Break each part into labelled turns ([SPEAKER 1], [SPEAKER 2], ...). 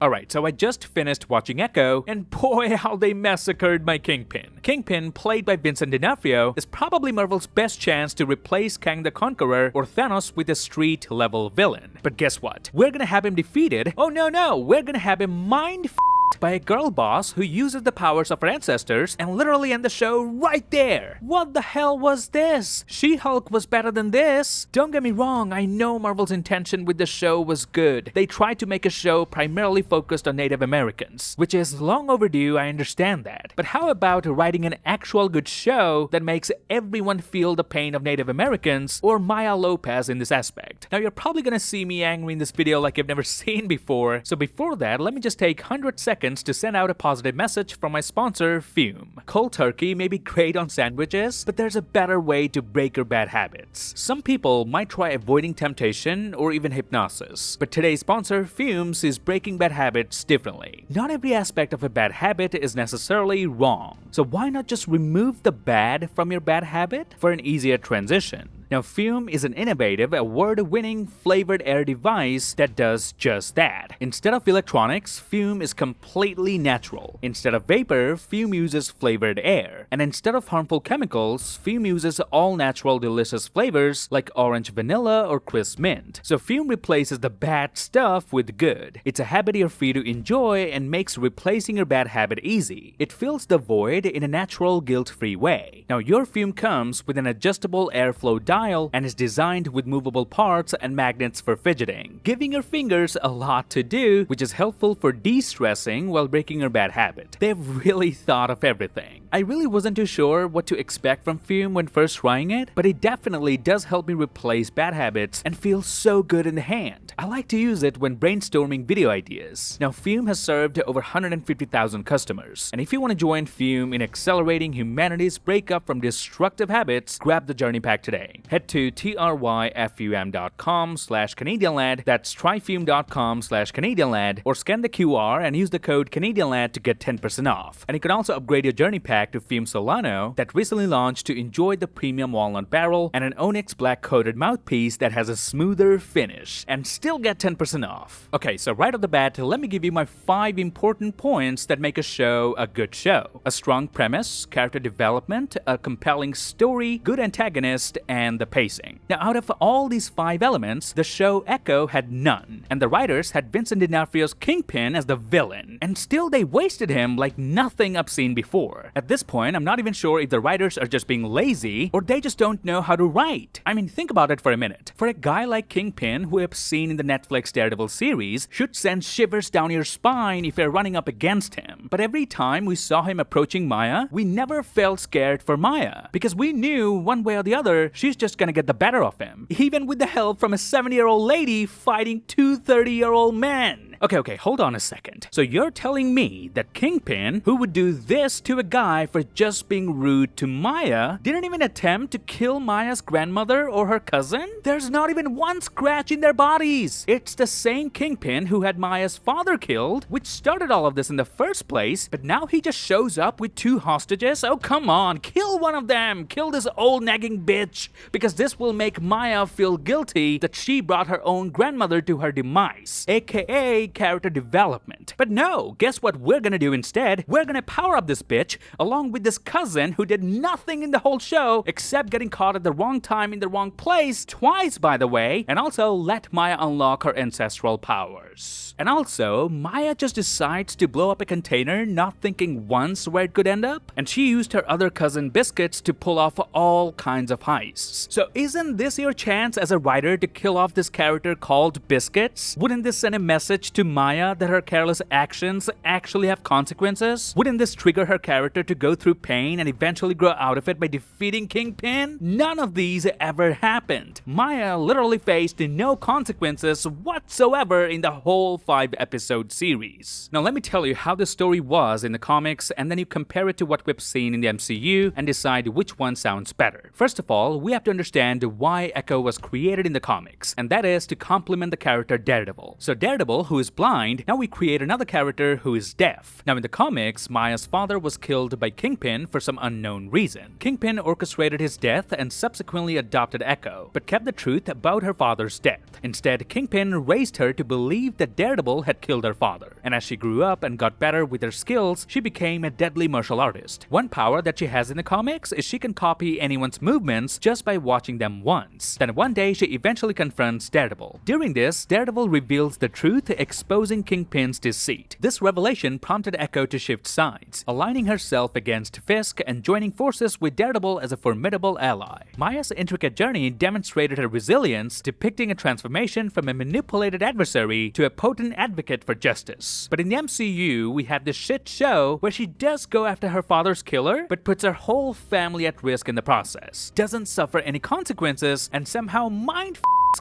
[SPEAKER 1] Alright, so I just finished watching Echo, and boy how they massacred my Kingpin. Kingpin, played by Vincent D'Onofrio, is probably Marvel's best chance to replace Kang the Conqueror or Thanos with a street-level villain. But guess what? We're gonna have him defeated. Oh no, we're gonna have him mind-f***ed by a girl boss who uses the powers of her ancestors and literally end the show right there. What the hell was this? She-Hulk was better than this. Don't get me wrong, I know Marvel's intention with the show was good. They tried to make a show primarily focused on Native Americans, which is long overdue, I understand that. But how about writing an actual good show that makes everyone feel the pain of Native Americans or Maya Lopez in this aspect? Now you're probably gonna see me angry in this video like you've never seen before, so before that, let me just take 100 seconds to send out a positive message from my sponsor, Fume. Cold turkey may be great on sandwiches, but there's a better way to break your bad habits. Some people might try avoiding temptation or even hypnosis, but today's sponsor, Fume, sees breaking bad habits differently. Not every aspect of a bad habit is necessarily wrong, so why not just remove the bad from your bad habit for an easier transition? Now, Fume is an innovative, award-winning flavored air device that does just that. Instead of electronics, Fume is completely natural. Instead of vapor, Fume uses flavored air. And instead of harmful chemicals, Fume uses all-natural delicious flavors like orange vanilla or crisp mint. So Fume replaces the bad stuff with good. It's a habit you're free to enjoy and makes replacing your bad habit easy. It fills the void in a natural, guilt-free way. Now, your Fume comes with an adjustable airflow dial and is designed with movable parts and magnets for fidgeting, giving your fingers a lot to do, which is helpful for de-stressing while breaking your bad habit. They've really thought of everything. I really wasn't too sure what to expect from Fume when first trying it, but it definitely does help me replace bad habits and feel so good in the hand. I like to use it when brainstorming video ideas. Now, Fume has served over 150,000 customers, and if you want to join Fume in accelerating humanity's breakup from destructive habits, grab the journey pack today. Head to tryfum.com/CanadianLad, that's tryfume.com/CanadianLad, or scan the QR and use the code CanadianLad to get 10% off. And you can also upgrade your journey pack to Fume Solano that recently launched to enjoy the premium walnut barrel and an onyx black coated mouthpiece that has a smoother finish, and still get 10% off. Okay, so right off the bat, let me give you my 5 important points that make a show a good show. A strong premise, character development, a compelling story, good antagonist, and the pacing. Now, out of all these 5 elements, the show Echo had none, and the writers had Vincent D'Onofrio's Kingpin as the villain, and still they wasted him like nothing I've seen before. At this point, I'm not even sure if the writers are just being lazy or they just don't know how to write. I mean, think about it for a minute. For a guy like Kingpin, who I've seen in the Netflix Daredevil series, should send shivers down your spine if you're running up against him. But every time we saw him approaching Maya, we never felt scared for Maya, because we knew one way or the other, she's just gonna get the better of him, even with the help from a 70-year-old lady fighting 2 30-year-old men. Okay, hold on a second. So you're telling me that Kingpin, who would do this to a guy for just being rude to Maya, didn't even attempt to kill Maya's grandmother or her cousin? There's not even one scratch in their bodies. It's the same Kingpin who had Maya's father killed, which started all of this in the first place, but now he just shows up with 2 hostages? Oh, come on, kill one of them! Kill this old nagging bitch, because this will make Maya feel guilty that she brought her own grandmother to her demise, aka character development. But no, guess what we're gonna do instead? We're gonna power up this bitch along with this cousin who did nothing in the whole show except getting caught at the wrong time in the wrong place, twice by the way, and also let Maya unlock her ancestral powers. And also, Maya just decides to blow up a container, not thinking once where it could end up, and she used her other cousin Biscuits to pull off all kinds of heists. So isn't this your chance as a writer to kill off this character called Biscuits? Wouldn't this send a message to Maya that her careless actions actually have consequences? Wouldn't this trigger her character to go through pain and eventually grow out of it by defeating Kingpin? None of these ever happened. Maya literally faced no consequences whatsoever in the whole 5-episode series. Now let me tell you how the story was in the comics, and then you compare it to what we've seen in the MCU and decide which one sounds better. First of all, we have to understand why Echo was created in the comics, and that is to complement the character Daredevil. So Daredevil, who is blind, now we create another character who is deaf. Now in the comics, Maya's father was killed by Kingpin for some unknown reason. Kingpin orchestrated his death and subsequently adopted Echo, but kept the truth about her father's death. Instead, Kingpin raised her to believe that Daredevil Daredevil had killed her father, and as she grew up and got better with her skills, she became a deadly martial artist. One power that she has in the comics is she can copy anyone's movements just by watching them once. Then one day she eventually confronts Daredevil. During this, Daredevil reveals the truth, exposing Kingpin's deceit. This revelation prompted Echo to shift sides, aligning herself against Fisk and joining forces with Daredevil as a formidable ally. Maya's intricate journey demonstrated her resilience, depicting a transformation from a manipulated adversary to a potent advocate for justice. But in the MCU, we have this shit show where she does go after her father's killer, but puts her whole family at risk in the process, doesn't suffer any consequences, and somehow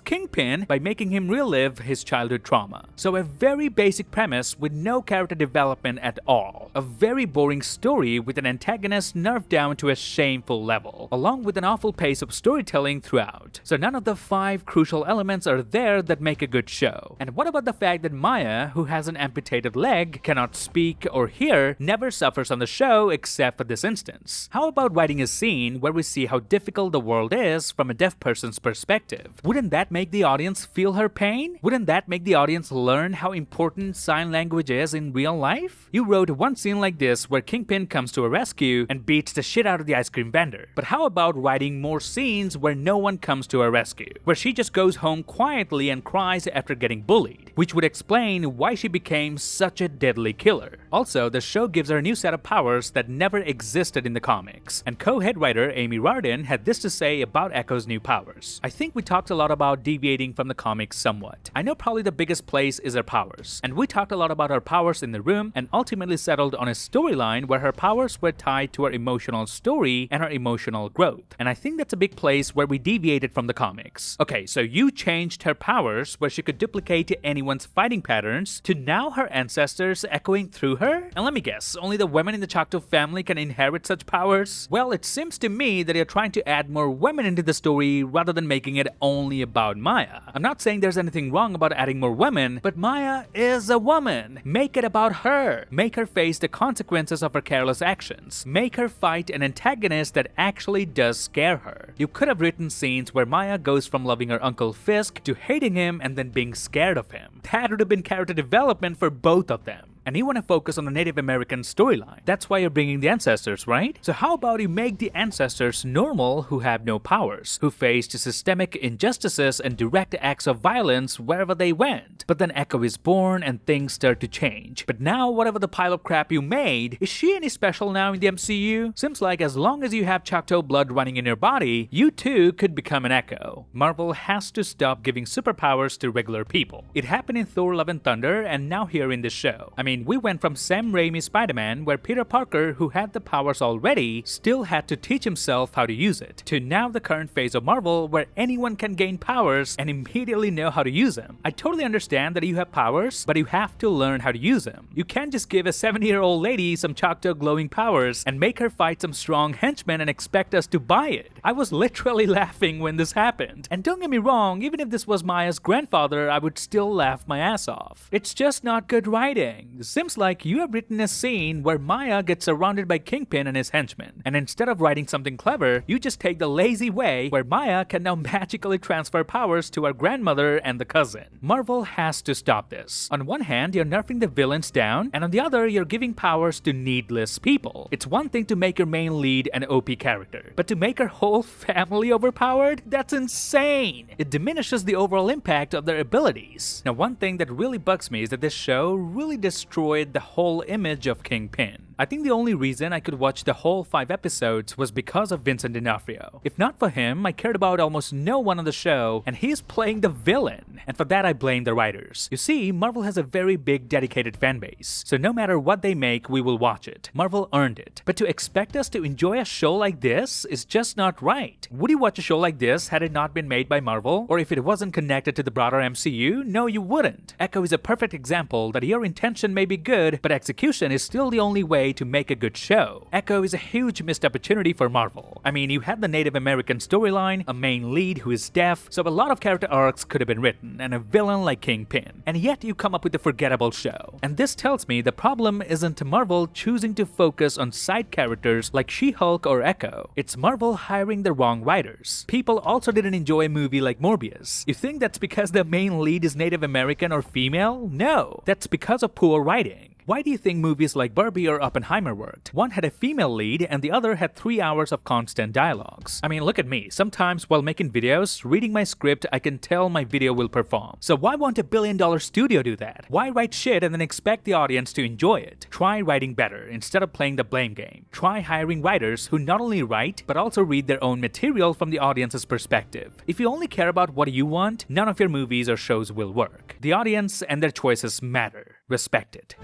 [SPEAKER 1] Kingpin by making him relive his childhood trauma. So a very basic premise with no character development at all. A very boring story with an antagonist nerfed down to a shameful level, along with an awful pace of storytelling throughout. So none of the 5 crucial elements are there that make a good show. And what about the fact that Maya, who has an amputated leg, cannot speak or hear, never suffers on the show except for this instance? How about writing a scene where we see how difficult the world is from a deaf person's perspective? Wouldn't that make the audience feel her pain? Wouldn't that make the audience learn how important sign language is in real life? You wrote one scene like this where Kingpin comes to a rescue and beats the shit out of the ice cream vendor. But how about writing more scenes where no one comes to her rescue? Where she just goes home quietly and cries after getting bullied, which would explain why she became such a deadly killer. Also, the show gives her a new set of powers that never existed in the comics. And co-head writer Amy Rardin had this to say about Echo's new powers. I think we talked a lot about deviating from the comics somewhat. I know probably the biggest place is her powers, and we talked a lot about her powers in the room and ultimately settled on a storyline where her powers were tied to her emotional story and her emotional growth. And I think that's a big place where we deviated from the comics. Okay, so you changed her powers where she could duplicate anyone's fighting patterns to now her ancestors echoing through her? And let me guess, only the women in the Choctaw family can inherit such powers? Well, it seems to me that you're trying to add more women into the story rather than making it only about Maya. I'm not saying there's anything wrong about adding more women, but Maya is a woman. Make it about her. Make her face the consequences of her careless actions. Make her fight an antagonist that actually does scare her. You could have written scenes where Maya goes from loving her Uncle Fisk to hating him and then being scared of him. That would have been character development for both of them. And you want to focus on the Native American storyline. That's why you're bringing the ancestors, right? So how about you make the ancestors normal who have no powers, who faced systemic injustices and direct acts of violence wherever they went? But then Echo is born and things start to change. But now whatever the pile of crap you made, is she any special now in the MCU? Seems like as long as you have Choctaw blood running in your body, you too could become an Echo. Marvel has to stop giving superpowers to regular people. It happened in Thor: Love and Thunder and now here in this show. I mean, we went from Sam Raimi's Spider-Man, where Peter Parker, who had the powers already, still had to teach himself how to use it, to now the current phase of Marvel, where anyone can gain powers and immediately know how to use them. I totally understand that you have powers, but you have to learn how to use them. You can't just give a 70-year-old lady some Choctaw glowing powers and make her fight some strong henchmen and expect us to buy it. I was literally laughing when this happened. And don't get me wrong, even if this was Maya's grandfather, I would still laugh my ass off. It's just not good writing. Seems like you have written a scene where Maya gets surrounded by Kingpin and his henchmen, and instead of writing something clever, you just take the lazy way where Maya can now magically transfer powers to her grandmother and the cousin. Marvel has to stop this. On one hand, you're nerfing the villains down, and on the other, you're giving powers to needless people. It's one thing to make your main lead an OP character, but to make her whole family overpowered? That's insane! It diminishes the overall impact of their abilities. Now, one thing that really bugs me is that this show really destroyed the whole image of Kingpin. I think the only reason I could watch the whole 5 episodes was because of Vincent D'Onofrio. If not for him, I cared about almost no one on the show, and he's playing the villain. And for that, I blame the writers. You see, Marvel has a very big dedicated fanbase, so no matter what they make, we will watch it. Marvel earned it. But to expect us to enjoy a show like this is just not right. Would you watch a show like this had it not been made by Marvel? Or if it wasn't connected to the broader MCU? No, you wouldn't. Echo is a perfect example that your intention may be good, but execution is still the only way way to make a good show. Echo is a huge missed opportunity for Marvel. I mean, you had the Native American storyline, a main lead who is deaf, so a lot of character arcs could have been written, and a villain like Kingpin. And yet you come up with a forgettable show. And this tells me the problem isn't Marvel choosing to focus on side characters like She-Hulk or Echo. It's Marvel hiring the wrong writers. People also didn't enjoy a movie like Morbius. You think that's because the main lead is Native American or female? No, that's because of poor writing. Why do you think movies like Barbie or Oppenheimer worked? One had a female lead and the other had 3 hours of constant dialogues. I mean, look at me. Sometimes while making videos, reading my script, I can tell my video will perform. So why won't a billion-dollar studio do that? Why write shit and then expect the audience to enjoy it? Try writing better instead of playing the blame game. Try hiring writers who not only write, but also read their own material from the audience's perspective. If you only care about what you want, none of your movies or shows will work. The audience and their choices matter. Respect it.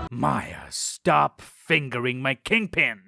[SPEAKER 1] Maya, stop fingering my Kingpin!